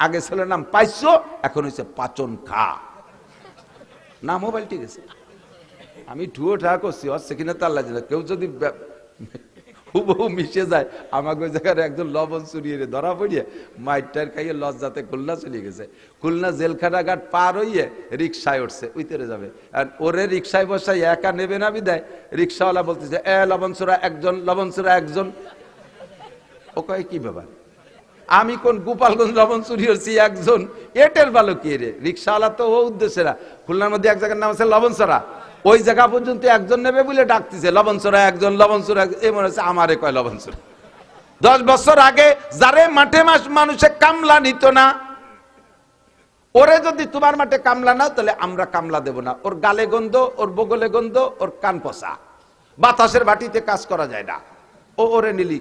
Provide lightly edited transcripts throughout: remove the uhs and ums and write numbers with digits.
আগে ছেলের নাম পাইছো, এখন হচ্ছে পাচন খা। না মোবাইল ঠিক আছে, আমি ঠুয়ো ঠা করছি হচ্ছে কিনা তার লাগে না। কেউ যদি হুবহু মিশে যায়, আমাকে ওই জায়গায় একজন লবণ চুরিয়ে ধরা পড়িয়ে মাইটার খাইয়ে লজ্জাতে খুলনা চলে গেছে। খুলনা জেলখানা ঘাট পার হইয়ে রিক্সায় উঠছে, উইতেরে যাবে। আর ওরে রিক্সায় বসাই একা নেবে না বিদায় রিক্সাওয়ালা বলতেছে লবণ চোরা একজন, লবণ চোরা একজন। ও কয় কি ব্যাপার, আমি কোন গোপালগঞ্জ লবণ চুরি হচ্ছি একজন, এটের ভালো কে রে? রিক্সাওয়ালা তো ও উদ্দেশ্যে না। খুলনার মধ্যে এক জায়গার নাম আছে লবণ চোরা, ওই জায়গা পর্যন্ত একজন নেবে বলে ডাকতেছে লবণ চোরা একজন, লবণ চোরা। এই মনে হচ্ছে আমারে কয় লবণ চোরা। 10 বছর আগে যারে মাঠে মানুষে কামলা নিত না, ওরে যদি তোমার মাঠে কামলা নাও তাহলে আমরা কামলা দেব না। ওর গালে গন্ধ, ওর বগলে গন্ধ, ওর কান পচা, বাতাসের বাটিতে কাজ করা যায় না, ওরে নিলি।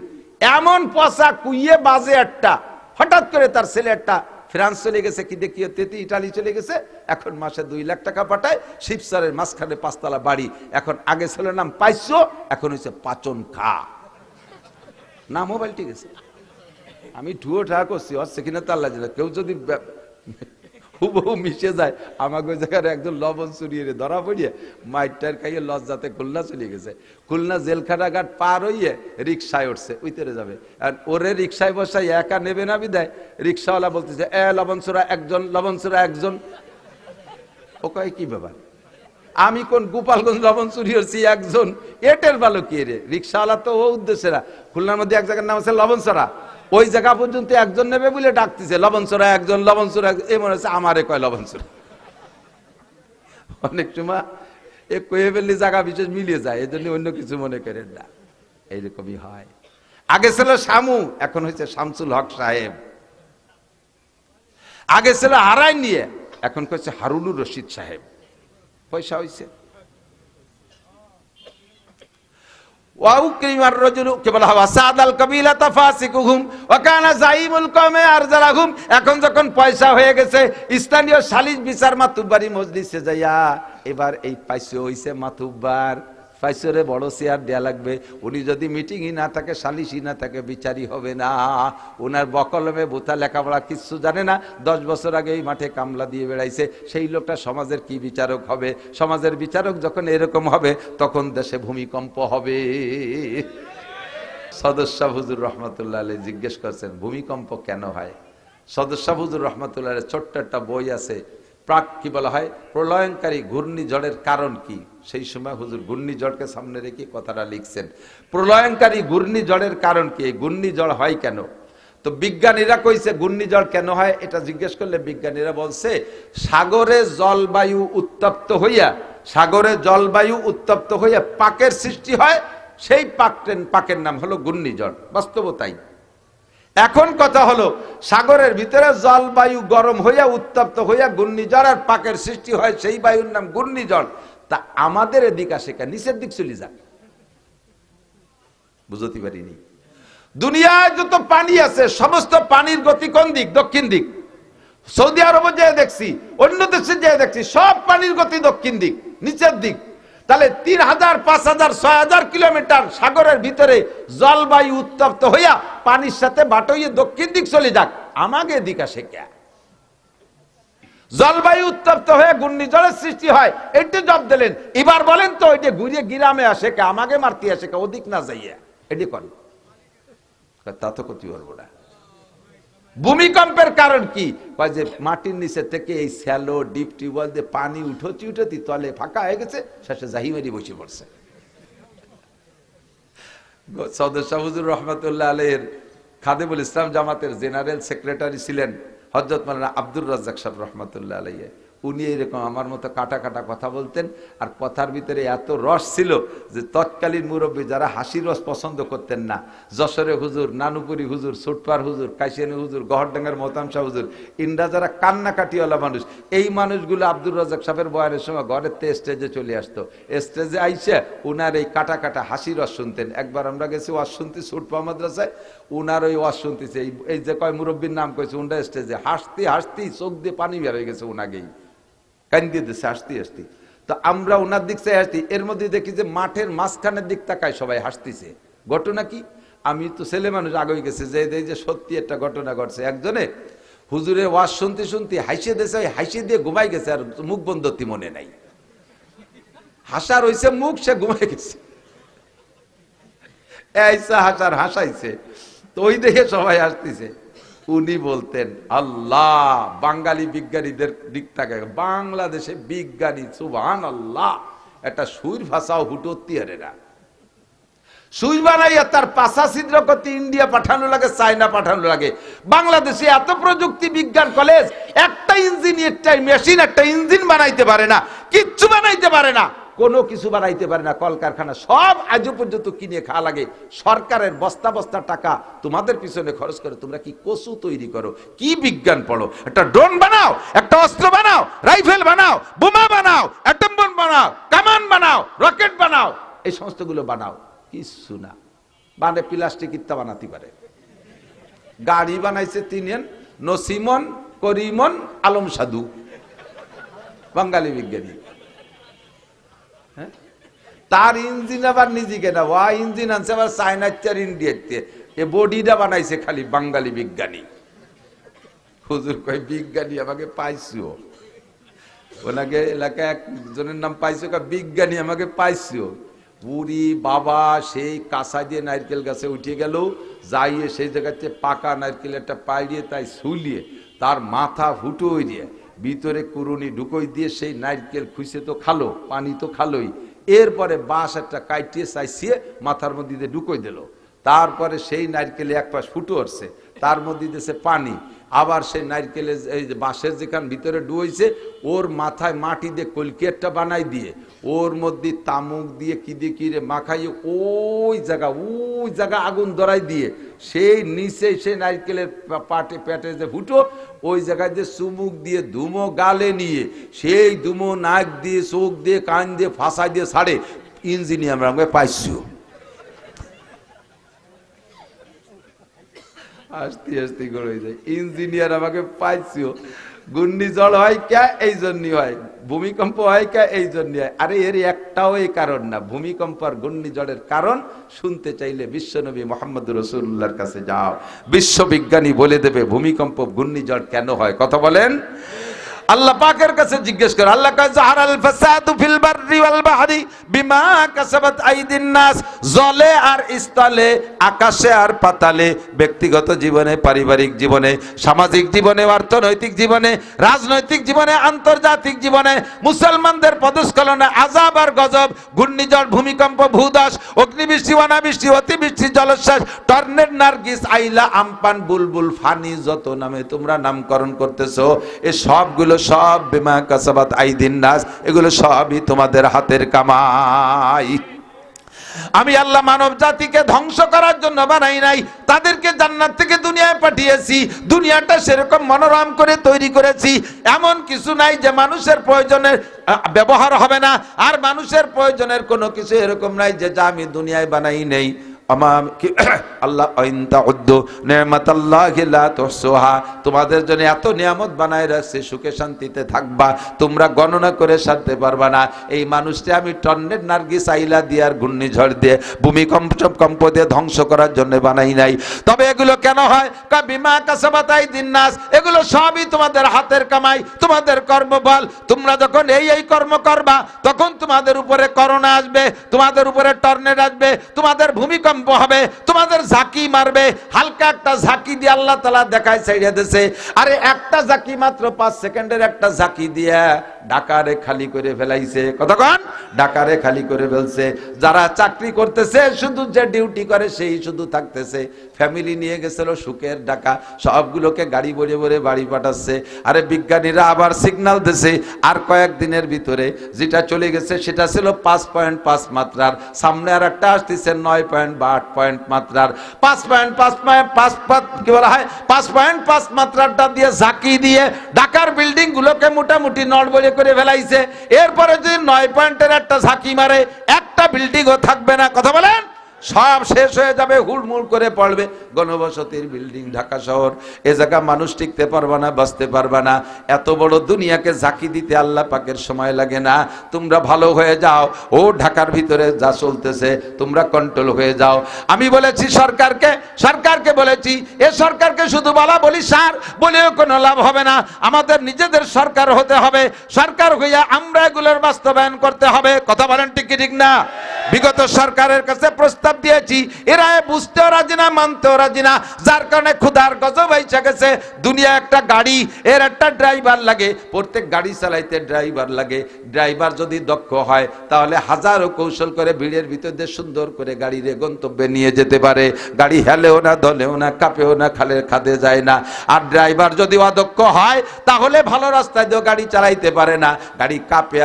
এমন পচা কুইয়ে বাজে একটা, হঠাৎ করে তার ছেলে একটা ফ্রান্স চলে গেছে, কি দেখিয়ে তেতি ইটালি চলে গেছে, এখন মাসে 2 লাখ টাকা পাঠায়, শিবসারের মাঝখানে 5 তলা বাড়ি। এখন আগে ছেলের নাম পাইছো, এখন হচ্ছে পাচন খা। না মোবাইল ঠিক আছে, আমি ঠুয়ো ঠা করছি হচ্ছে কিনা তার লাগে না। কেউ যদি হুবহু মিশে যায়, আমাকে ওই জায়গায় একজন লবণ চুরিয়ে ধরা পড়িয়ে মাইটার খাইয়ে লজ্জাতে খুলনা চলে গেছে। খুলনা জেলখানা ঘাট পার হইয়ে রিক্সায় উঠছে, উইতেরে যাবে। আর ওরে রিক্সায় বসাই একা নেবে না বিদায় রিক্সাওয়ালা বলতেছে লবণ চোরা একজন, লবণ চোরা একজন। ও কয় কি ব্যাপার, আমি কোন গোপালগঞ্জ লবণ চুরি হচ্ছি একজন, এটের ভালো কে রে? রিক্সাওয়ালা তো ও উদ্দেশ্যে না। খুলনার মধ্যে এক জায়গার নাম আছে লবণ চোরা, ওই জায়গা পর্যন্ত একজন নেবে বলে ডাকতেছে লবণ চোরা একজন, লবণ চোরা। এই মনে হচ্ছে আমারে কয় লবণ চোরা। অনেক সময় এ কয়ে ফেললে জায়গা বিশেষ মিলিয়ে যায়, এই জন্য অন্য কিছু মনে করেন না, এইরকমই হয়। আগে ছিল শামু, এখন হচ্ছে শামসুল হক সাহেব। আগে ছিল হারাই নিয়ে, এখন হচ্ছে হারুনুর রশিদ সাহেব। পয়সা হয়েছে। এখন যখন পয়সা হয়ে গেছে, স্থানীয় সালিশ বিচার মাতুব্বারি মজলিসে যাইয়া এবার এই পাইসে হইছে মাতুব্বার, পাইসরে বড় চেয়ার দেয়া লাগবে। উনি যদি মিটিংই না থাকে, সালিশই না থাকে, বিচারই হবে না। ওনার বকলমে বোথা লেখাপড়া কিচ্ছু জানে না, 10 বছর আগে এই মাঠে কামলা দিয়ে বেড়াইছে। সেই লোকটা সমাজের কি বিচারক হবে? সমাজের বিচারক যখন এরকম হবে, তখন দেশে ভূমিকম্প হবে। সদস্য হুজুর রহমতুল্লাহ আলাইহি জিজ্ঞেস করছেন ভূমিকম্প কেন হয়? সদস্য হুজুর রহমতুল্লাহ আলাইহি ছোট্ট একটা বই আছে, কি বলা হয়, প্রলয়ঙ্কারী ঘূর্ণিঝড়ের কারণ কি? সেই সময় হুজুর ঘূর্ণিঝড়কে সামনে রেখে কথাটা লিখছেন। প্রলয়ঙ্কারী ঘূর্ণিঝড়ের কারণ কি? ঘূর্ণিঝড় হয় কেন? তো বিজ্ঞানীরা কইছে ঘূর্ণিঝড় কেন হয়, এটা জিজ্ঞেস করলে বিজ্ঞানীরা বলছে সাগরে জলবায়ু উত্তপ্ত হইয়া পাকের সৃষ্টি হয়, সেই পাকের নাম হলো ঘূর্ণিঝড়। বাস্তবতাই। এখন কথা হলো, সাগরের ভিতরে জলবায়ু গরম হইয়া উত্তপ্ত হইয়া ঘূর্ণিঝড় আর পাকের সৃষ্টি হয়, সেই বায়ুর নাম ঘূর্ণিঝড়। তা আমাদের এদিক আসে কেন? নিচের দিক চলে যাক, বুঝতে পারিনি। দুনিয়ায় যত পানি আছে, সমস্ত পানির গতি কোন দিক? দক্ষিণ দিক। সৌদি আরবে যেয়ে দেখছি, অন্য দেশে যেয়ে দেখছি, সব পানির গতি দক্ষিণ দিক, নিচের দিক। তাহলে 3000, 5000, 6000 কিলোমিটার সাগরের ভিতরে জলবায়ু উত্তপ্ত হইয়া পানির সাথে বাটইয়ে দক্ষিণ দিক চলে যাক, আমাকে দিক আসে কে? জলবায়ু উত্তপ্ত হয়ে ঘূর্ণিঝড়ের সৃষ্টি হয়, এইটা জব দিলেন। এবার বলেন তো, ওইটা ঘুরিয়ে গিরামে আসে কে? আমাকে মারতে আসে কে? ওদিক না যাইয়া এটি কর, তা তো করতে পারবো না। ভূমিকম্পের কারণ কি? যে মাটির নিচে থেকে এই শ্যালো ডিপ টিউবওয়েল দিয়ে পানি উঠতি তলে ফাঁকা হয়ে গেছে, শেষে জাহিমারি বসে পড়ছে। সদস্য হুজুর রহমতুল্লাহ আলাইহির খাদেমুল ইসলাম জামাতের জেনারেল সেক্রেটারি ছিলেন হযরত মাওলানা আব্দুর রাজ্জাক সাহেব রহমতুল্লাহ আলাইহি। উনি এরকম আমার মতো কাটা কাটা কথা বলতেন, আর কথার ভিতরে এত রস ছিল যে তৎকালীন মুরব্বী যারা হাসির রস পছন্দ করতেন না, যশোরে হুজুর, নানুপুরি হুজুর, সুটপার হুজুর, কাশিয়ানি হুজুর, গহরডাঙ্গার মোহতাম শাহ হুজুর, ইন্ডা যারা কান্নাকাটিওয়ালা মানুষ, এই মানুষগুলো আব্দুর রাজ্জাক সাহেবের বয়ানের সময় ঘরের তে স্টেজে চলে আসতো। স্টেজে আইসে উনার এই কাটা কাটা হাসির রস শুনতেন। একবার আমরা গেছি ওয়াজ শুনতে সুটপা মাদ্রাসায়, উনার ওই ওয়াজ শুনতেছে, এই যে কয় মুরব্বীর নাম কইছে, উনটা স্টেজে হাসতে হাসতে চোখ দিয়ে পানি বের হয়ে গেছে, উনাকেই কান্দিয়ে দিচ্ছে হাসতে হাসতে। তো আমরা ওনার দিক চাই হাসতি, এর মধ্যে দেখি যে মাঠের মাঝখানের দিক তাকায় সবাই হাসতেছে। ঘটনা কি? আমি তো ছেলে মানুষ আগে গেছে যে এই যে সত্যি একটা ঘটনা ঘটছে। একজনে হুজুরে ওয়াজ শুনতে শুনতে হাসিয়ে দিয়েছে, ওই হাসিয়ে দিয়ে ঘুমাই গেছে, আর মুখ বন্ধতি মনে নাই। হাসা রয়েছে মুখ, সে ঘুমাই গেছে। এইসা হাসার হাসাইছে, তো ওই দেখে সবাই আসতেছে। উনি বলতেন, আল্লাহ বাঙালি বিজ্ঞানীদের দিক থেকে বাংলাদেশে বিজ্ঞানী সুবহানাল্লাহ একটা সুর ভাষাও হুটতে হারে না। সুই বানাইয়া তার পাশা ছিদ্র করতে ইন্ডিয়া পাঠানো লাগে, চায়না পাঠানো লাগে। বাংলাদেশে এত প্রযুক্তি বিজ্ঞান কলেজ, একটা ইঞ্জিনিয়ার মেশিন একটা ইঞ্জিন বানাইতে পারে না, কিচ্ছু বানাইতে পারে না, কোনো কিছু বানাইতে পারে না। কলকারখানা সব আজও পর্যন্ত কিনে খাওয়া লাগে। সরকারের বস্তা বস্তা টাকা তোমাদের পিছনে খরচ করে তোমরা কি কচু তৈরি করো, কি বিজ্ঞান পড়ো? একটা ড্রোন বানাও, একটা অস্ত্র বানাও, রাইফেল বানাও, বোমা বানাও, অ্যাটম বোম বানাও, কামান বানাও, রকেট বানাও, এই সমস্তগুলো বানাও, কিছু না। মানে প্লাস্টিক ইত্যা বানাতে পারে। গাড়ি বানাইছে তিনজন, নসিমন, করিমন, আলম সাধু, বাঙালি বিজ্ঞানী। তার ইঞ্জিন আবার নিজে কেনা, ওয়া ইঞ্জিন আনছে আবার চায়নার ইন্ডিয়াতে, এ বডিটা বানাইছে খালি বাঙালি বিজ্ঞানী। হুজুর কয় বিজ্ঞানী আমাকে পাইছো, ওনাকে এলাকায় একজনের নাম পাইছো, বিজ্ঞানী আমাকে পাইছো। বুড়ি বাবা সেই কাঁচা দিয়ে নারকেল গাছে উঠে গেল, যাইয়ে সেই জায়গাতে পাকা নারকেল একটা পাইড়িয়ে তাই শুলিয়ে তার মাথা ফুটো দিয়ে ভিতরে কুরুনি ঢুকোই দিয়ে সেই নারকেল খুঁজে তো খালো, পানি তো খালোই, এরপরে বাঁশ একটা কাইটিয়ে চাইছিয়ে মাথার মধ্যে দিয়ে ঢুকোই দিল। তারপরে সেই নারকেলে এক পাশ ফুটো আসছে, তার মধ্যে দিয়েছে পানি, আবার সেই নারকেলে এই বাঁশের যেখান ভিতরে ডুয়েছে ওর মাথায় মাটি দিয়ে কলকেটটা বানাই দিয়ে ওর মধ্যে তামুক দিয়ে কি দিয়ে কি রে মাখাইয়ে ওই জায়গা আগুন ধরাই দিয়ে সেই নিচে সেই নারকেলের পাটে পেটে যে ফুটো ওই জায়গায় যে চুমুক দিয়ে ধুমো গালে নিয়ে সেই ধুমো নাক দিয়ে চোখ দিয়ে কান দিয়ে ফাঁসাই দিয়ে ছাড়ে। ইঞ্জিনিয়ার আমরা পাইছি। আস্তে আস্তে করে যায়, ইঞ্জিনিয়ার আমাকে পাইছিও। ঘূর্ণিঝড় হয় কে? এই জন্যই হয়। ভূমিকম্প হয় কে? এই জন্য হয়। আরে এর একটাও এই কারণ না। ভূমিকম্প আর ঘূর্ণিঝড়ের কারণ শুনতে চাইলে বিশ্বনবী মুহাম্মদ রাসূলুল্লাহর কাছে যাও, বিশ্ববিজ্ঞানী বলে দেবে ভূমিকম্প ঘূর্ণিঝড় কেন হয়। কথা বলেন। আল্লাহ পাকের কাছে জিজ্ঞেস করে, আল্লাহ কয় জাহারাল ফাসাদু ফিল বাররি ওয়াল বাহরি বিমা কাসাবাত আইদিন নাস। জলে আর স্থলে, আকাশে আর পাতালে, ব্যক্তিগত জীবনে, পারিবারিক জীবনে, সামাজিক জীবনে, অর্থনৈতিক জীবনে, রাজনৈতিক জীবনে, আন্তর্জাতিক জীবনে মুসলমানদের পদস্খলনে আযাব আর গজব, ঘূর্ণিঝড়, ভূমিকম্প, ভূধস, অগ্নিবৃষ্টি, অনাবৃষ্টি, অতিবৃষ্টি, জলোচ্ছ্বাস, টর্নেড, নার্গিস, আইলা, আমপান, বুলবুল, ফানি, যত নামে তোমরা নামকরণ করতেছো, এ সবগুলো সব বিমা কাসাবাত আইদিন নাস, এগুলো সবই তোমাদের হাতের কামাই। আমি আল্লাহ মানব জাতিকে ধ্বংস করার জন্য বানাই নাই, তাদেরকে জান্নাত থেকে দুনিয়ায় পাঠিয়েছি। দুনিয়াটা সেরকম মনোরম করে তৈরি করেছি, এমন কিছু নাই যে মানুষের প্রয়োজনের ব্যবহার হবে না, আর মানুষের প্রয়োজনের কোনো কিছু এরকম নাই যে যা আমি দুনিয়ায় বানাই নেই। আল্লাহ তোমাদের জন্য এত নিয়ামত বানায় রাখছে, সুখে শান্তিতে থাকবা, তোমরা গণনা করে সারতে পারবা না। এই মানুষটা আমি টর্নেড, নার্গিস, আইলা দিয়ে আর ঘূর্ণিঝড় দিয়ে, ভূমিকম্প দিয়ে ধ্বংস করার জন্য বানাই নাই। তবে এগুলো কেন হয়? বিমা কাসাবাত আইদিন নাস, এগুলো সবই তোমাদের হাতের কামাই, তোমাদের কর্মফল। তোমরা যখন এই কর্ম করবা তখন তোমাদের উপরে করোনা আসবে, তোমাদের উপরে টর্নেড আসবে, তোমাদের ভূমিকম্প হবে, তোমাদের ঝাঁকি মারবে। হালকা একটা ঝাঁকি দিয়ে আল্লাহ তাআলা দেখায় ছাইড়া দিয়েছে। আরে একটা ঝাঁকি মাত্র 5 সেকেন্ডের একটা ঝাঁকি দিয়া ঢাকারে খালি করে ফেলাইছে। কতক্ষণ? ঢাকারে খালি করে ফেলছে। যারা চাকরি করতেছে, শুধু যে ডিউটি করে সেই শুধু থাকতেছে, ফ্যামিলি নিয়ে গেছিল সুখের ঢাকা, সবগুলোকে গাড়ি ভরে ভরে বাড়ি পাঠাচ্ছে। আরে বিজ্ঞানীরা আবার সিগন্যাল দিয়েছে আর কয়েকদিনের ভিতরে যেটা চলে গেছে সেটা ছিল 5.5 মাত্রার, সামনে আর একটা আসতেছে 9 বা 8 মাত্রার। 5.5 কি বলা হয়, 5.5 মাত্রাটা দিয়ে ঝাঁকি দিয়ে ঢাকার বিল্ডিং গুলোকে মোটামুটি নড়বড়ে করে ফেলাইছে। এরপরে যদি 9 পয়েন্টের একটা ঝাঁকি মারে, একটা বিল্ডিংও থাকবে না। কথা বলেন। সব শেষ হয়ে যাবে, হুড়মুড় করে পড়বে ঘনবসতির বিল্ডিং ঢাকা শহর। এ জায়গা মানুষ টিকতে পারবে না, বাঁচতে পারবে না। এত বড় দুনিয়াকে ঝাঁকি দিতে আল্লাহ পাকের সময় লাগে না। তোমরা ভালো হয়ে যাও, ও ঢাকার ভিতরে যা চলতেছে তোমরা কন্ট্রোল হয়ে যাও। আমি বলেছি সরকারকে বলেছি, এ সরকারকে শুধু বলা বলি সার বলেও কোনো লাভ হবে না। আমাদের নিজেদের সরকার হতে হবে, সরকার হইয়া আমরা এগুলোর বাস্তবায়ন করতে হবে। কথা বলেন ঠিক কি ঠিক না? বিগত সরকারের কাছে প্রস্তাব দিয়েছি, এরা বুঝতেও রাজি না, মানতেও রাজি না, যার কারণে ক্ষুধার গজব এসে গেছে। দুনিয়া একটা গাড়ি, এর একটা ড্রাইভার লাগে, প্রত্যেক গাড়ি চালাইতে ড্রাইভার লাগে। ড্রাইভার যদি দক্ষ হয় তাহলে হাজারো কৌশল করে ভিড়ের ভিতর দিয়ে সুন্দর করে গাড়িরে গন্তব্যে নিয়ে যেতে পারে। গাড়ি হেলেও না, দলেও না, কাঁপেও না, খাদে যায় না। আর ড্রাইভার যদি অদক্ষ হয় তাহলে ভালো রাস্তায় দিয়েও গাড়ি চালাইতে পারে না, গাড়ি কাঁপে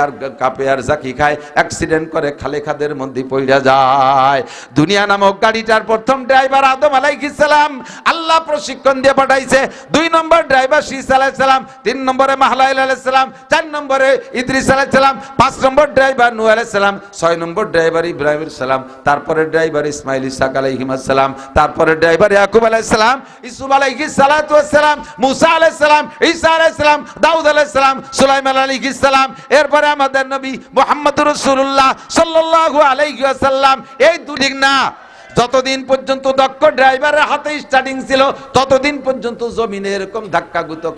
আর জাকি খায়, অ্যাক্সিডেন্ট করে খাদের মধ্যে পড়ে যায়। দুনিয়া নামক গাড়িটার প্রথম ড্রাইভার আদম আলাইহিস সালাম আল্লাহ প্রশিক্ষণ দিয়ে পাঠাইছে। 2 নম্বর ড্রাইভার শীস আলাইহিস সালাম, 3 নম্বরে মাহলাইল আলাইহিস সালাম, 4 নম্বরে ইদ্রিস আলাইহিস সালাম, 5 নম্বর ড্রাইভার নূহ আলাইহিস সালাম, 6 নম্বর ড্রাইভার ইব্রাহিম আলাইহিস সালাম, তারপরে ড্রাইভার ইসমাইল ইসহাক আলাইহিস সালাম, তারপরে ড্রাইভার ইয়াকুব আলাইহিস সালাম, ইউসুফ আলাইহিস সালাতু ওয়াস সালাম, মুসা আলাইহিস সালাম, ঈসা আলাইহিস সালাম, দাউদ আলাইহিস সালাম, সুলাইমান আলাইহিস সালাম। এরপরে আমাদের নবী মুহাম্মদুর রাসূলুল্লাহ সাল্লাল্লাহু আলাইহি ওয়াসাল্লাম। এই দুদিক না, যতদিন পর্যন্ত দক্ষ ড্রাইভারের হাতে স্টার্টিং ছিল ততদিন পর্যন্ত জমিনে এরকম ধাক্কা গুতো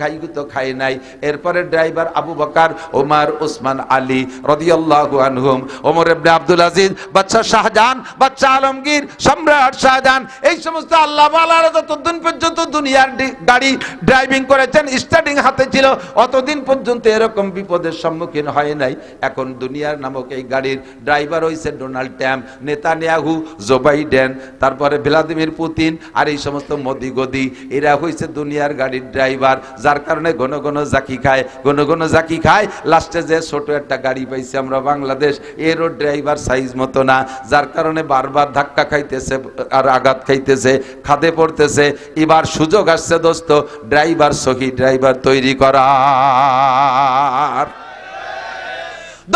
খাই নাই। এরপরে ড্রাইভার আবু বকর, ওমর, ওসমান, আলী রাদিয়াল্লাহু আনহুম, ওমর ইবনে আব্দুল আজিজ, বাদশা শাহজাহান, বাদশা আলমগীর, সম্রাট শাহজাহান, এই সমস্ত আল্লাহ ওয়ালারা যতদিন পর্যন্ত দুনিয়ার গাড়ি ড্রাইভিং করেছেন, স্টার্টিং হাতে ছিল, অতদিন পর্যন্ত এরকম বিপদের সম্মুখীন হয় নাই। এখন দুনিয়ার নামক এই গাড়ির ড্রাইভার হইছে Donald Trump, Netanyahu, Joe Biden, তারপরে ভ্লাদিমির পুতিন আর এই সমস্ত মোদি গদি, এরা হইছে দুনিয়ার গাড়ির ড্রাইভার। যার কারণে ঘন ঘন জাকি খায়, লাস্টে যে ছোট একটা গাড়ি পাইছে আমরা বাংলাদেশ, এরও ড্রাইভার সাইজ মতো না, যার কারণে বারবার ধাক্কা খাইতেছে আর আঘাত খাইতেছে, খাদে পড়তেছে। এবার সুযোগ আসছে দোস্ত ড্রাইভার, সহি ড্রাইভার তৈরি করার।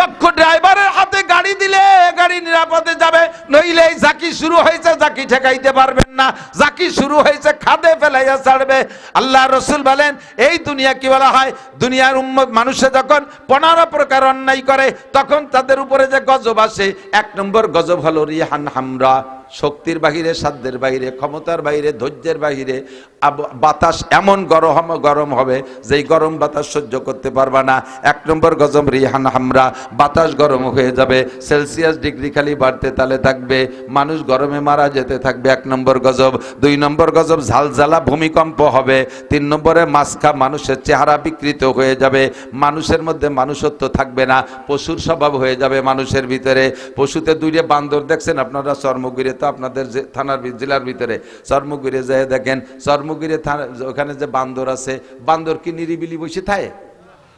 দক্ষ ড্রাইভারের হাতে গাড়ি দিলে গাড়ি নিরাপদে যাবে, নইলে জাকি শুরু হয়েছে, জাকি ঠেকাইতে পারবেন না, জাকি শুরু হয়েছে, খাদে ফেলাইয়া ছাড়বে। আল্লাহ রসুল বলেন এই দুনিয়া কি বলা হয়, দুনিয়ার উম্মত মানুষে যখন 15 প্রকার অন্যায় করে তখন তাদের উপরে যে গজব আসে, 1 নম্বর গজব হলো রিহান হামরা, শক্তির বাহিরে, সাধ্যের বাহিরে, ক্ষমতার বাহিরে, ধৈর্যের বাহিরে বাতাস এমন গরম হবে যেই গরম বাতাস সহ্য করতে পারবা না। 1 নম্বর গজব রিহান হামরা, বাতাস গরম হয়ে যাবে, সেলসিয়াস ডিগ্রি খালি বাড়তে তালে থাকবে, মানুষ গরমে মারা যেতে থাকবে, 1 নম্বর গজব। 2 নম্বর গজব ঝালঝালা ভূমিকম্প হবে। 3 নম্বরে মাসখা, মানুষের চেহারা বিকৃত হয়ে যাবে, মানুষের মধ্যে মানুষত্ব থাকবে না, পশুর স্বভাব হয়ে যাবে মানুষের ভিতরে। পশুতে 2টা বান্দর দেখছেন আপনারা চর্মগিরে, তো আপনাদের যে থানার জেলার ভিতরে চর্মগিরে যায় দেখেন, চর্মগিরে ওখানে যে বান্দর আছে, বান্দর কি নিরিবিলি বসে থাকে?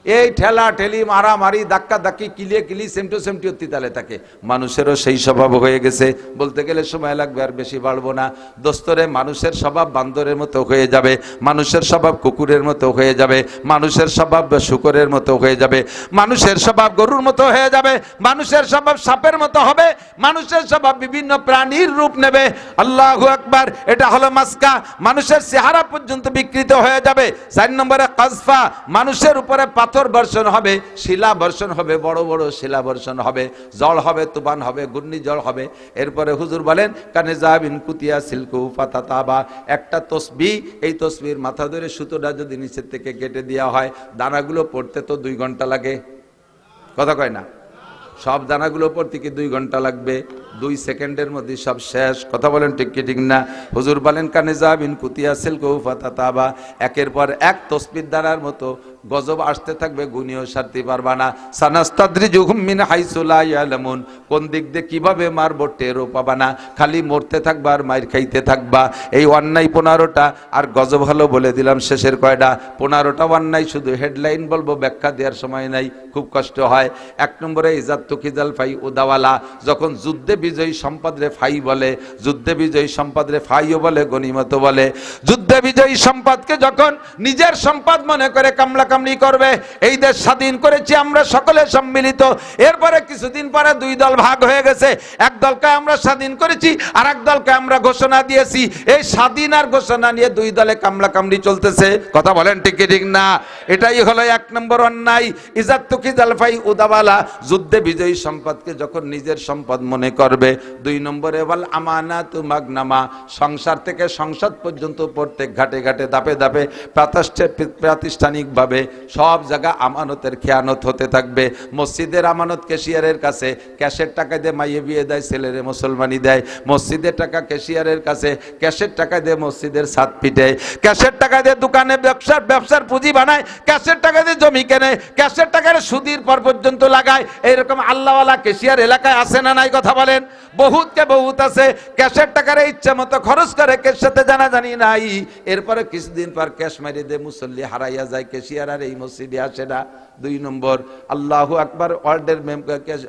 এই ঠেলা ঠেলি, মারামারি, ধাক্কা ধাক্কি, কিলি সেমটি অত্যালে থাকে। মানুষেরও সেই স্বভাব হয়ে গেছে, বলতে গেলে সময় লাগবে, আর বেশি বাড়বো না দোস্তরে। মানুষের স্বভাব বান্দরের মতো হয়ে যাবে, মানুষের স্বভাব কুকুরের মতো হয়ে যাবে, মানুষের স্বভাব শুকরের মতো হয়ে যাবে, মানুষের স্বভাব গরুর মতো হয়ে যাবে, মানুষের স্বভাব সাপের মতো হবে, মানুষের স্বভাব বিভিন্ন প্রাণীর রূপ নেবে। আল্লাহু আকবার। এটা হলো মাসকা, মানুষের চেহারা পর্যন্ত বিকৃত হয়ে যাবে। 4 নম্বরে কাজফা, মানুষের উপরে পাথর বর্ষণ হবে, শিলা বর্ষণ হবে, বড় বড় শিলা বর্ষণ হবে, জল হবে, তুফান হবে, ঘূর্ণিঝড় হবে। এরপরে হুজুর বলেন কানে যাবিন কুতিয়া সিলকু ফাতাতাবা, একটা তসবিহ, এই তসবির মাথা ধরে সুতোটা যদি নিচের থেকে কেটে দেওয়া হয়, দানাগুলো পড়তে তো 2 ঘন্টা লাগে, কথা কয় না? সব দানাগুলো পড়তে কি 2 ঘন্টা লাগবে? 2 সেকেন্ডের মধ্যে সব শেষ। কথা বলেন ঠিক কি ঠিক না? হুজুর বলেন কানে যাবিন কুতিয়া সিলকু ফাতাতাবা, একের পর এক তসবির দানার মতো গজব আসতে থাকবে, গুনিও সারতে পারবা না। সানাস্তাদ্রিজুহুম মিন হাইসু লা ইয়ালামুন, কোন দিক দিয়ে কিভাবে মারবো টেরও পাবা না, খালি মরতে থাকবা আর মাইর খাইতে থাকবা। এই অন্যায় 15টা, আর গজব হলো বলে দিলাম শেষের কয়টা, 15টা অন্যায়। শুধু হেডলাইন বলবো, ব্যাখ্যা দেওয়ার সময় নাই, খুব কষ্ট হয়। 1 নম্বরে ইজাত তুকিজাল ফাই উদাওয়ালা, যখন যুদ্ধে বিজয়ী সম্পদ রে ফাই বলে, যুদ্ধে বিজয়ী সম্পদ রে ফাইও বলে, গনিমত বলে। যুদ্ধে বিজয়ী সম্পদকে যখন নিজের সম্পদ মনে করে কামলা কামলি করবে, এই দেশ স্বাধীন করেছি আমরা সকলে সম্মিলিত, এরপরে কিছুদিন পরে দুই দল ভাগ হয়ে গেছে, এক দলকে আমরা স্বাধীন করেছি আর এক দলকে আমরা ঘোষণা দিয়েছি, এই স্বাধীন আর ঘোষণা নিয়ে দুই দলে কামলা কামলি চলতেছে। কথা বলেন ঠিক কি ঠিক না? এটাই হলো এক নম্বর অন্যায়। ইজাতুকি জালফাই উদাবালা, যুদ্ধে বিজয়ী সম্পদকে যখন নিজের সম্পদ মনে করবে। দুই নম্বরে ওয়াল আমানাতু মাগনামা, সংসার থেকে সংসদ পর্যন্ত প্রত্যেক ঘাটে ঘাটে ধাপে ধাপে প্রাতিষ্ঠানিকভাবে সব জায়গা আমানতের খেয়ানত হতে থাকবে। মসজিদের আমানত ক্যাশিয়ারের কাছে, ক্যাশের টাকা দিয়ে মাইয়ে বিয়ে দেয়, ছেলেরে মুসলমানি দেয়। মসজিদের টাকা ক্যাশিয়ারের কাছে, ক্যাশের টাকা দিয়ে মসজিদের ছাদ পিটে, ক্যাশের টাকা দিয়ে দোকানে ব্যবসার পুঁজি বানায়, ক্যাশের টাকা দিয়ে জমি কেনে, ক্যাশের টাকার সুদির পর পর্যন্ত লাগায়। এইরকম আল্লাহওয়ালা ক্যাশিয়ার এলাকায় আছে না নাই? কথা বলেন। বহুতকে বহুত আছে, ক্যাশের টাকার ইচ্ছা মতো খরচ করে, ক্যাশ সাথে জানাজানি নাই। এরপরে কিছুদিন পর ক্যাশ মারি দিয়ে মুসল্লি হারাইয়া যায়, ক্যাশিয়ার আর এই মসজিদে আসে না। দুই নম্বর আল্লাহু আকবার, ওয়ার্ডের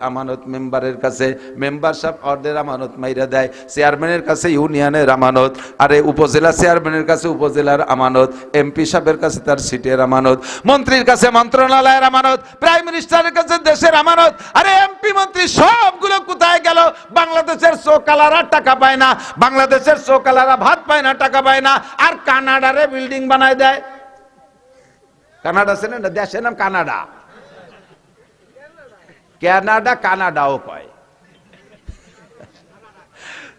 আমানত মেম্বারের কাছে, মেম্বার সাহেব ওয়ার্ডের আমানত মাইরা দেয়, চেয়ারম্যানের কাছে ইউনিয়নের আমানত, আরে উপজেলা চেয়ারম্যানের কাছে উপজেলার আমানত, এমপি সাহেবের কাছে তার সিটের আমানত, মন্ত্রীর কাছে মন্ত্রণালয়ের আমানত, প্রাইম মিনিস্টারের কাছে দেশের আমানত। আরে এমপি মন্ত্রী সবগুলো কোথায় গেল? বাংলাদেশের চোকালারা টাকা পায় না, বাংলাদেশের চোকালারা ভাত পায় না, টাকা পায় না, আর কানাডারে বিল্ডিং বানায় দেয়। কানাডা আছে না দেশের নাম? কানাডা, কানাডা, কানাডাও কয়।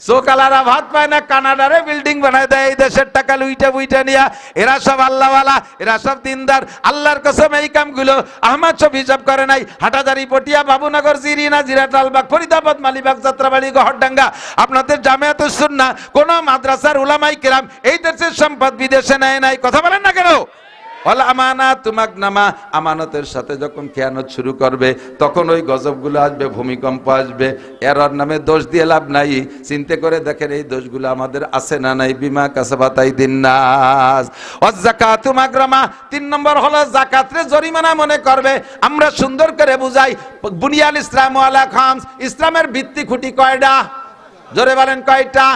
সোকালারা ভাত পায় না, কানাডারে বিল্ডিং বানায় দেয় এই দেশের টাকা লুইটা বুইটা নিয়া। এরা সব আল্লাহওয়ালা, এরা সব দিনদার। আল্লাহর কসম এই কামগুলো আহমদ শফি হিসাব করে নাই। হাটাজারি, পটিয়া, বাবুনগর, জিরিনা, জিরাটালবাগ, ফরিদাবাদ, মালিবাগ, যাত্রাবাড়ি, গহরডাঙ্গা, আপনাদের জামিয়াতুস সুন্নাহ, কোন মাদ্রাসার উলামায়ে কেরাম এই দেশের সম্পদ বিদেশে নেয় নাই। কথা বলেন না কেন? আমানতের সাথে যখন খেয়ানত শুরু করবে, তখন ওই গজবগুলো আসবে, ভূমিকম্প আসবে। এর নামে দোষ দিয়ে লাভ নাই। চিন্তা করে দেখেন এই দোষগুলো আমাদের আছে না নাই? বিমা কাসাবাত আইদিন নাস। ওয়াজ যাকাতু মাগরামা, 3 নম্বর হলো যাকাতরে জরিমানা মনে করবে। আমরা সুন্দর করে বুঝাই, বুনিয়াল ইসলামু আলা খামস, ইসলামের ভিত্তি খুঁটি কয়টা? জোরে বলেন কয়টা?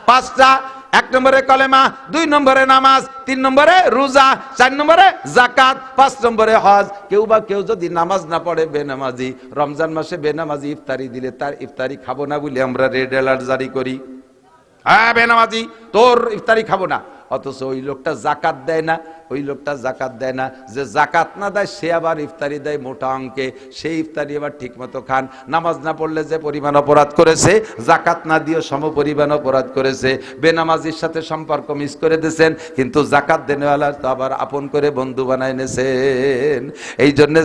5টা। 1 নম্বরে কলেমা, 2 নম্বরে নামাজ, 3 নম্বরে রোজা, 4 নম্বরে যাকাত, 5 নম্বরে হজ। কেউ যদি নামাজ না পড়ে, বেনামাজি, রমজান মাসে বেনামাজি ইফতারি দিলে তার ইফতারি খাবো না বলে আমরা রেড অ্যালার্ট জারি করি। হ্যাঁ বেনামাজি, তোর ইফতারি খাবো না। অথচ ওই লোকটা জাকাত দেয় না, ওই লোকটা জাকাত দেয় না। যে জাকাত না দেয় সে আবার ইফতারি দেয় মোটা অঙ্কে, সেই ইফতারি আবার ঠিক মতো খান। নামাজ না পড়লে যে পরিমাণ অপরাধ করেছে, জাকাত না দিয়ে সম পরিমাণ অপরাধ করেছে। বেনামাজির সাথে সম্পর্ক মিস করে দিয়েছেন, কিন্তু জাকাত দেনেওয়ালা তো আবার আপন করে বন্ধু বানায় নেছেন। এই জন্য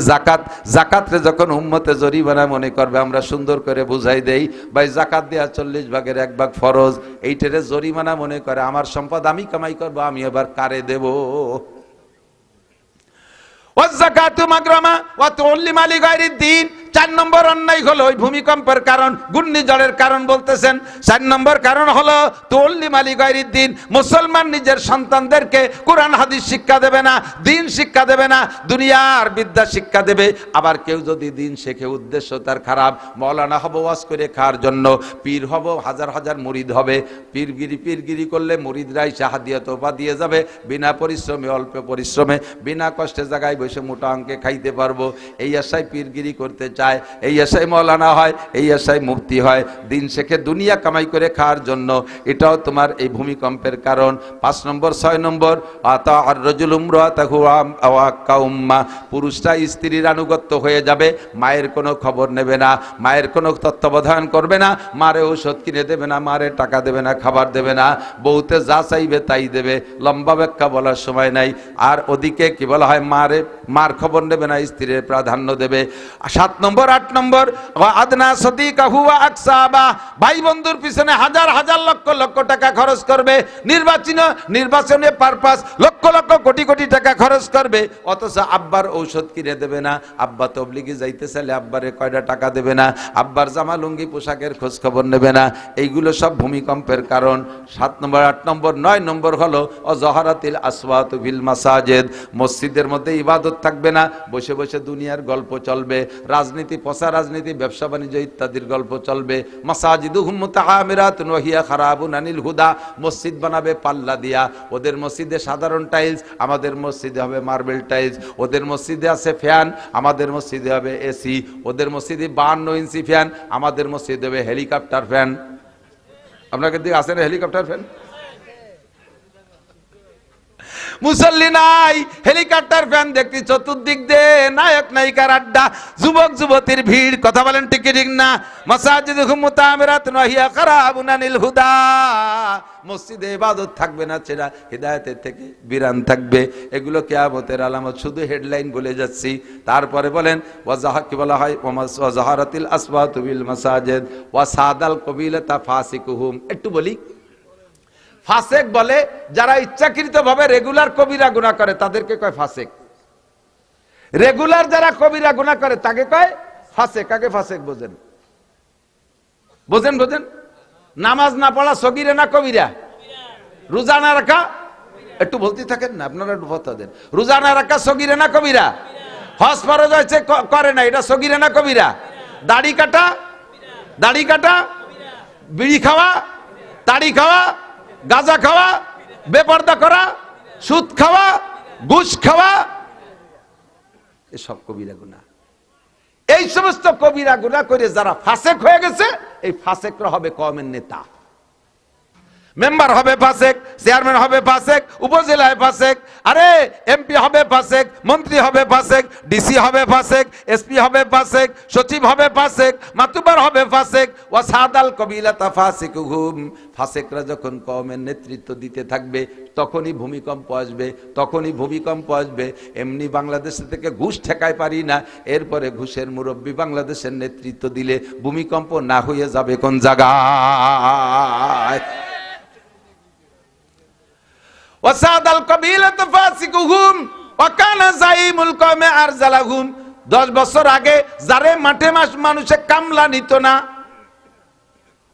জাকাতরে যখন উম্মতে জরিমানা মনে করবে, আমরা সুন্দর করে বুঝাই দেই, ভাই জাকাত দেওয়া 40 ভাগের 1 ভাগ ফরজ। এইটারে জরিমানা মনে করে, আমার সম্পদ আমি কামাই করবো, আমি এবার কারে দেব? ওয়াজ-যাকাতু মাগরামা ওয়া তুল্লি মালি গায়রিদ দ্বীন। 4 নম্বর অন্যায় হলো ওই ভূমিকম্পের কারণ, ঘূর্ণিঝড়ের কারণ বলতেছেন। 4 নম্বর কারণ হলো তুল্লি মালি গায়রিদ দ্বীন। মুসলমান নিজের সন্তানদেরকে কোরআন হাদিস শিক্ষা দেবে না, দিন শিক্ষা দেবে না, দুনিয়ার বিদ্যা শিক্ষা দেবে। আবার কেউ যদি দিন শেখে, উদ্দেশ্য তার খারাপ, মাওলানা হব ওয়াজ করে খাওয়ার জন্য, পীর হব, হাজার হাজার মুরিদ হবে, পীরগিরি করলে মুরিদরা এসে হাদিয়া তোবা দিয়ে যাবে, বিনা পরিশ্রমে, অল্প পরিশ্রমে, বিনা কষ্টে জায়গায় বসে মোটা অঙ্কে খাইতে পারবো। এই আশায় পীরগিরি করতে চায়, এই আশায় মাওলানা হয়, এই আশায় মুফতি হয়, দিন শেখে দুনিয়া কামাই করে খাওয়ার জন্য। এটাও তোমার এই ভূমিকম্পের কারণ। 5 নম্বর 6 নম্বর আতা আর রাজুল ইমরাতাহু আওয়াক্কা উম্মা, পুরুষটা স্ত্রীর আনুগত্য হয়ে যাবে, মায়ের কোনো খবর নেবে না, মায়ের কোনো তত্ত্বাবধান করবে না, মারে ঔষধ কিনে দেবে না, মারে টাকা দেবে না, খাবার দেবে না, বউতে যা চাইবে তাই দেবে, লম্বা ব্যাখ্যা বলার সময় নাই। আর ওদিকে কি বলা হয়, মার খবর নেবে না, স্ত্রীর প্রাধান্য দেবে। 7 নম্বর 8 নম্বর আদনা সাদিকাহু ওয়া আকসাবা, ভাই বন্ধুর পিছনে হাজার হাজার লক্ষ লক্ষ টাকা খরচ করবে, নির্বাচনে পারপাস লক্ষ লক্ষ কোটি কোটি টাকা খরচ করবে, অথচ আব্বার ঔষধ কিনে দেবে না, আব্বা তবলিগে যাইতে চাইলে আব্বারে কয়টা টাকা দেবে না, আব্বার জামা লুঙ্গি পোশাকের খোঁজ খবর নেবে না। এইগুলো সব ভূমিকম্পের কারণ। 7 নম্বর 8 নম্বর 9 নম্বর হলো অজহারাতিল আসওয়াতু ফিল মাসাজিদ, মসজিদের মধ্যে ইবাদত থাকবে না, বসে বসে দুনিয়ার গল্প চলবে, রাজনীতি রাজনীতি, পচা রাজনীতি, ব্যবসা বাণিজ্য ইত্যাদির গল্প চলবে। মাসাজিদুহুম মুতাআমিরাতুন ওয়া হিয়া খারাবুন আনিল হুদা, মসজিদ বানাবে পাল্লা দিয়া। ওদের মসজিদে সাধারণ টাইলস, আমাদের মসজিদে হবে মার্বেল টাইলস। ওদের মসজিদে আছে ফ্যান, আমাদের মসজিদে হবে এসি। ওদের মসজিদে 52 ইঞ্চি ফ্যান, আমাদের মসজিদে হবে হেলিকপ্টার ফ্যান। আপনাদের দিকে আছে না হেলিকপ্টার ফ্যান? মুসল্লি নাই, হেলিকপ্টার ফ্যান দেখতে চতুর্দিক দিয়ে নায়ক নায়িকার আড্ডা, যুবক যুবতীর ভিড়। কথা বলেন ঠিক কি ঠিক না? মাসাজিদুহুম মুতাআমিরাতুন ওয়া হিয়া খারাবুন আনিল হুদা, মসজিদে ইবাদত থাকবে না, ছেড়া হিদায়াতের থেকে বিরান থাকবে। এগুলো কিয়ামতের আলামত, শুধু হেডলাইন বলে যাচ্ছি। তারপরে বলেন ওয়াজাহা, কি বলা হয়, ওয়াজাহারাতিল আসওয়াতু বিল মাসাজিদ ওয়া সাদাল কবিলাতা ফাসিকুহুম। একটু বলি, ফাসেক বলে যারা ইচ্ছাকৃতভাবে রেগুলার কবিরা গুনাহ করে তাদেরকে কয় ফাসেক। রেগুলার যারা কবিরা গুনাহ করে তাকে কয় ফাসেক। কাকে ফাসেক বোঝেন? বোঝেন? বোঝেন? নামাজ না পড়া সগীরা না কবিরা? রোজা না রাখা, একটু বলতে থাকেন না আপনারা, একটু কথা দেন। রোজা না রাখা সগীরা না কবিরা? হজ ফরজ হয়েছে করে না, এটা সগীরা না কবিরা? দাড়ি কাটা, দাড়ি কাটা, বিড়ি খাওয়া, তাড়ি খাওয়া, গাঁজা খাওয়া, বেপরদা করা, সুদ খাওয়া, ঘুষ খাওয়া, এসব কবিরা গুনাহ। এই সমস্ত কবিরা গুনাহ করে যারা ফাসেক হয়ে গেছে, এই ফাসেকরা হবে কওমের নেতা। মেম্বার হবে ফাসেক, চেয়ারম্যান হবে ফাসেক, উপজেলায় ফাসেক, আরে এমপি হবে ফাসেক, মন্ত্রী হবে ফাসেক, ডিসি হবে ফাসেক, এসপি হবে ফাসেক, সচিব হবে ফাসেক, মাতুব্বার হবে ফাসেক। ওয়া সাদাল কবিলাতা ফাসিকুহুম, ফাসেকরা যখন কওমের নেতৃত্ব দিতে থাকবে তখনই ভূমিকম্প আসবে, তখনই ভূমিকম্প আসবে। এমনি বাংলাদেশ থেকে ঘুষ ঠেকায় পারি না, এরপরে ঘুষের মুরব্বী বাংলাদেশের নেতৃত্ব দিলে ভূমিকম্প না হয়ে যাবে কোন জায়গায়? ওয়াসাদাল কবিলাতু ফাসিকুহুম ওয়া কানা যাইমুল কওমে আরজালাহুম। 10 বছর আগে যারে মাঠে মানুষে কামলা নিত না,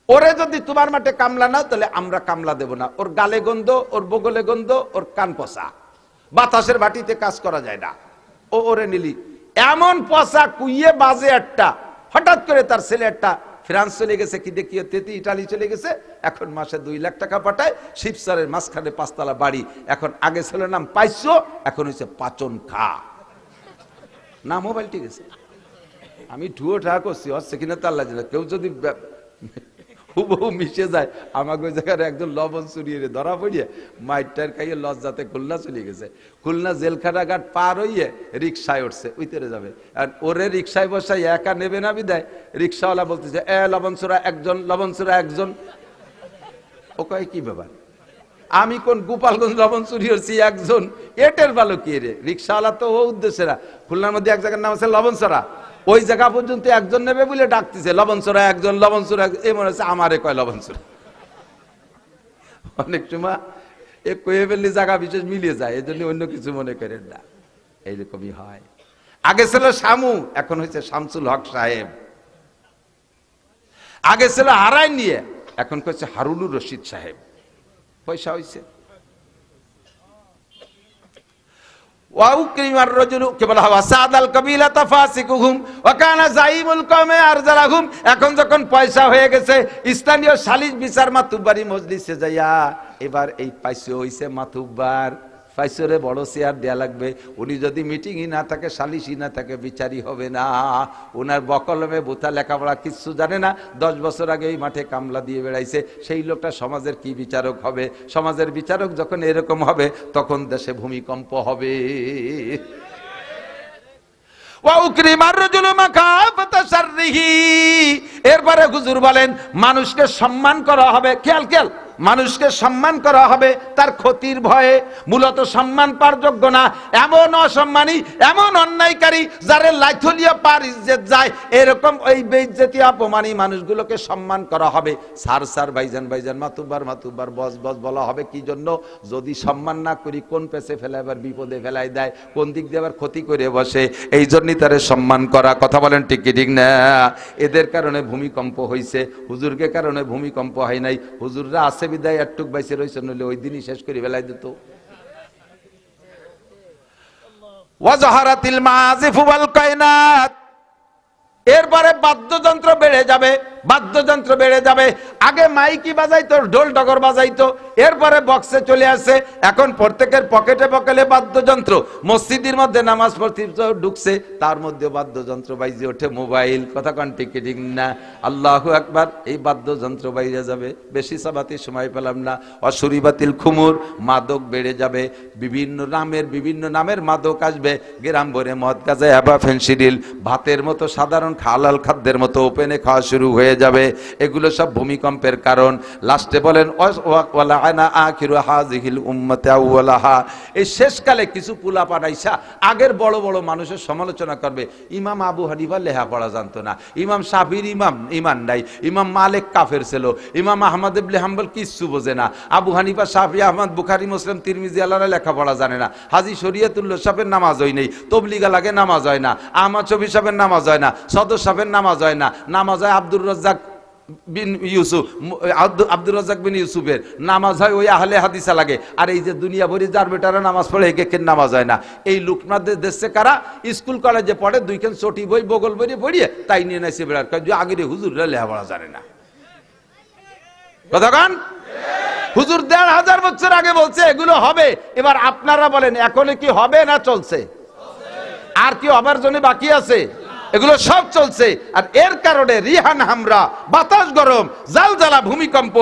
ওরে যদি তোমার মাঠে কামলা নাও তাহলে আমরা কামলা দেব না। ওর গালে গন্ধ, ওর বগলে গন্ধ, ওর কান পচা, বাতাসের বাটিতে কাজ করা যায় না, ও ওরে নিলি। এমন পচা কুইয়ে বাজে একটা, হঠাৎ করে তার ছেলে একটা ফ্রান্স চলে গেছে, কি দেখিয়ে তেতি ইটালি চলে গেছে, এখন মাসে 2 লাখ টাকা পাঠায়, শিবসারের মাঝখানে 5 তলা বাড়ি। এখন আগে ছিল নাম পাইছো, এখন হচ্ছে পাচন খা, না মোবাইল ঠিক আছে। আমি ঠুয়ো ঠা করছি, হচ্ছে কিনা তার লাগে না। কেউ যদি হুবহু মিশে যায়, আমাকে ওই জায়গায় একজন লবণ চুরিয়ে ধরা পড়িয়ে মাইটার খাইয়ে লজ্জাতে খুলনা চলে গেছে। খুলনা জেলখানা ঘাট পার হইয়ে রিক্সায় উঠছে, উইতেরে যাবে। আর ওরে রিক্সায় বসাই একা নেবে না বিদায়, রিক্সাওয়ালা বলতেছে লবণ চোরা একজন, লবণ চোরা একজন। ও কয় কি ব্যাপার, আমি কোন গোপালগঞ্জ লবণ চুরি হচ্ছি একজন, এটের ভালো কি রে? রিক্সাওয়ালা তো ও উদ্দেশ্যে না। খুলনার মধ্যে এক জায়গার নাম আছে লবণ চোরা, ওই জায়গা পর্যন্ত একজন নেবে বলে ডাকতেছে লবণ চোরা একজন, লবণ চোরা। এই মনে হচ্ছে আমারে কয় লবণ চোরা। অনেক সময় এ কয়ে ফেললে জায়গা বিশেষ মিলিয়ে যায়, এই জন্য অন্য কিছু মনে করেন না, এইরকমই হয়। আগে ছিল শামু, এখন হয়েছে শামসুল হক সাহেব। আগে ছিল হারাই নিয়ে, এখন হচ্ছে হারুনুর রশিদ সাহেব। পয়সা হয়েছে। এখন যখন পয়সা হয়ে গেছে, স্থানীয় সালিশ বিচার মাতুব্বারি মজলিসে যাইয়া এবার এই পাইসো হইছে মাতুব্বার, পাইসরে বড় চেয়ার দেয়া লাগবে। উনি যদি মিটিংই না থাকে, সালিশই না থাকে, বিচারই হবে না। ওনার বকলমে বোথা লেখাপড়া কিচ্ছু জানে না, 10 বছর আগে এই মাঠে কামলা দিয়ে বেড়াইছে। সেই লোকটা সমাজের কি বিচারক হবে? সমাজের বিচারক যখন এরকম হবে, তখন দেশে ভূমিকম্প হবে। এরপরে হুজুর বলেন মানুষকে সম্মান করা হবে। খেয়াল খেয়াল, মানুষকে সম্মান করা হবে তার ক্ষতির ভয়ে। মূলত সম্মান পার যোগ্য না এমন অসম্মানী, এমন অন্যায়কারী, যারে লাইথলিয়া পার ইজ্জত যায়, এরকম ওই বেইজ্জতি অপমানী মানুষগুলোকে সম্মান করা হবে। স্যার স্যার, ভাইজান ভাইজান, মাতুব্বার মাতুব্বার, বস বস বলা হবে। কি জন্য? যদি সম্মান না করি কোন পেছে ফেলে আবার বিপদে ফেলাই দেয়, কোন দিক দিয়ে আবার ক্ষতি করে বসে। এই জন্যই তারে সম্মান করা। কথা বলেন ঠিক কি ঠিক না? এদের কারণে ভূমিকম্প হয়েছে, হুজুরকে কারণে ভূমিকম্প হয় নাই। হুজুররা আছে বিদায় একটুক বাইসে রয়েছে, নইলে ওই দিনই শেষ করে ফেলাই দিত। ওয়াজাহারাতিল মাযিফু ওয়াল কায়নাত, এরপরে বাদ্যযন্ত্র বেড়ে যাবে, বাদ্যযন্ত্র বেড়ে যাবে। আগে মাইকি বাজাইতো, ঢোল ডগর বাজাইতো, এরপরে বক্সে চলে আসে। এখন প্রত্যেকের পকেটে পকেটে বাদ্যযন্ত্র। মসজিদের মধ্যে নামাজ পড়তে ঢুকছে, তার মধ্যে বাদ্যযন্ত্র বাইজে ওঠে, মোবাইল। কথা কন ঠিক ঠিক না? আল্লাহু আকবার। এই বাদ্যযন্ত্র বাইরে যাবে। বেশি সাবাতি সময় পেলাম না। অসুরি বাতিল খুমুর, মাদক বেড়ে যাবে। বিভিন্ন নামের মাদক আসবে। গ্রাম ভরে মদ, গাঁজা, হেবা, ফেন্সিডিল, ভাতের মতো সাধারণ হালাল খাদ্যের মতো ওপেনে খাওয়া শুরু হয়ে যাবে। এগুলো সব ভূমিকম্পের কারণ। লাস্টে বলেন এই শেষকালে কিছু পুলা পাঠাইছা আগের বড় বড় মানুষের সমালোচনা করবে। ইমাম আবু হানিফা লেহা পড়া জানতো না, ইমাম শাফির ইমান নাই, ইমাম মালিক কাফের ছিল, ইমাম আহমদ ইবনে হাম্বল কিচ্ছু বোঝে না, আবু হানিফা, শাফি, আহমদ, বুখারী, মুসলিম, তিরমিজি আল্লাহর লেখাপড়া জানে না, হাজী শরীয়তুল্লাহ সাহেবের নামাজ হয় নেই, তবলিগা লাগে নামাজ হয় না, আহমদ শফি সাহেবের নামাজ হয় না, সদর সাহেবের নামাজ হয় না, নামাজ হয় আব্দুর রাজ্জাক বিন ইউসুফ, আব্দুর রাজ্জাক বিন ইউসুফের নামাজ হয় ওই আহলে হাদিসা লাগে। আর এই যে দুনিয়া ভরি যার বেটারা নামাজ পড়ে একে নামাজ হয় না। এই লোকনাথদের দেশে কারা স্কুল কলেজে পড়ে, দুইখান চটি বই বগল বই পড়িয়ে তাই নিয়ে নেছে বেড়ার আগের হুজুররা লেখাপড়া জানে না। কতক্ষণ হুজুর ১,৫০০ বছর আগে বলছে এগুলো হবে। এবার আপনারা বলেন এখন কি হবে না চলছে? আর কি হবার জন্য বাকি আছে? এগুলো সব চলছে। আর এর কারণে রিহান হামরা, বাতাস গরম, জালজালা, ভূমিকম্প,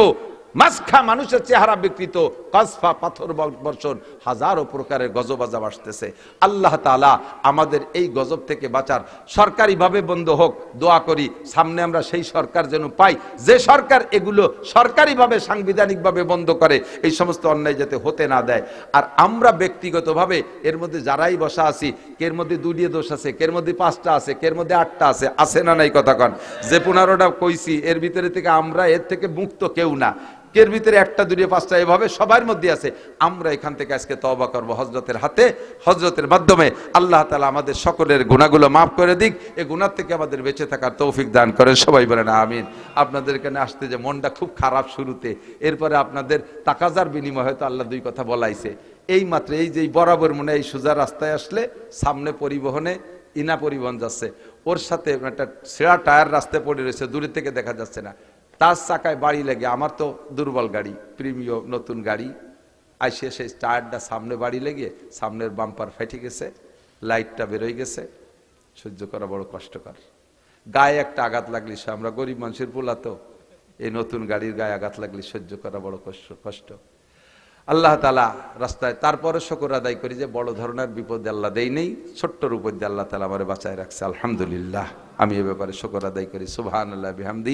মাসখা, মানুষের চেহারা বিকৃত, কাসফা, পাথর বর্ষণ, হাজারো প্রকারের গজব আযাব আসতেছে। আল্লাহ তাআলা আমাদের এই গজব থেকে বাঁচার সরকারিভাবে বন্ধ হোক, দোয়া করি। সামনে আমরা সেই সরকার যেন পাই, যে সরকার এগুলো সরকারিভাবে, সাংবিধানিকভাবে বন্ধ করে, এই সমস্ত অন্যায় যাতে হতে না দেয়। আর আমরা ব্যক্তিগতভাবে এর মধ্যে যারাই বসা আছি, কের মধ্যে 2টি দোষ আছে, কের মধ্যে 5টা আছে, কের মধ্যে 8টা আছে, আছে না নাই? কথা কন। যে 15টা কইছি এর ভিতরে থেকে আমরা এর থেকে মুক্ত কেউ না। এর ভিতরে 1টা 2টা 5টা এভাবে সবার মধ্যে আছে। আমরা এখান থেকে আজকে তওবা করব হযরতের হাতে, হযরতের মাধ্যমে। আল্লাহ তাআলা আমাদের সকলের গুনাহগুলো মাফ করে দিক, এই গুনাহ থেকে আমাদের বেঁচে থাকার তৌফিক দান করেন। সবাই বলেন আমিন। আপনাদের এখানে আসতে যে মনটা খুব খারাপ শুরুতে, এরপরে আপনাদের তাকাজার বিনিময়ে হয়তো আল্লাহ 2 কথা বলাইছে। এই মাত্র এই যে বরাবর মনে এই সোজা রাস্তায় আসলে সামনে পরিবহনে ইনা পরিবহন যাচ্ছে, ওর সাথে একটা ছেঁড়া টায়ার রাস্তায় পড়ে রয়েছে, দূরে থেকে দেখা যাচ্ছে না। তার চাকায় বাড়ি লেগে, আমার তো দুর্বল গাড়ি, প্রিমিয়াম নতুন গাড়ি, আইসে সেই টায়ারটা সামনে বাড়ি লেগে সামনের বাম্পার ফেটে গেছে, লাইটটা বেরোয় গেছে। সহ্য করা বড় কষ্টকর। গায়ে একটা আঘাত লাগলি, আমরা গরিব মানুষের পোলা তো, এই নতুন গাড়ির গায়ে আঘাত লাগলি সহ্য করা বড় কষ্ট। আল্লাহ তাআলা রাস্তায়, তারপরে শুকর আদায় করি যে বড় ধরনের বিপদে আল্লাহ দেই নেই, ছোট্টর উপর দিয়ে আল্লাহ তাআলা আমারে বাঁচায় রাখছে। আলহামদুলিল্লাহ। আমি এ ব্যাপারে শুকর আদায় করি। সুবহানাল্লাহ বিহামদি।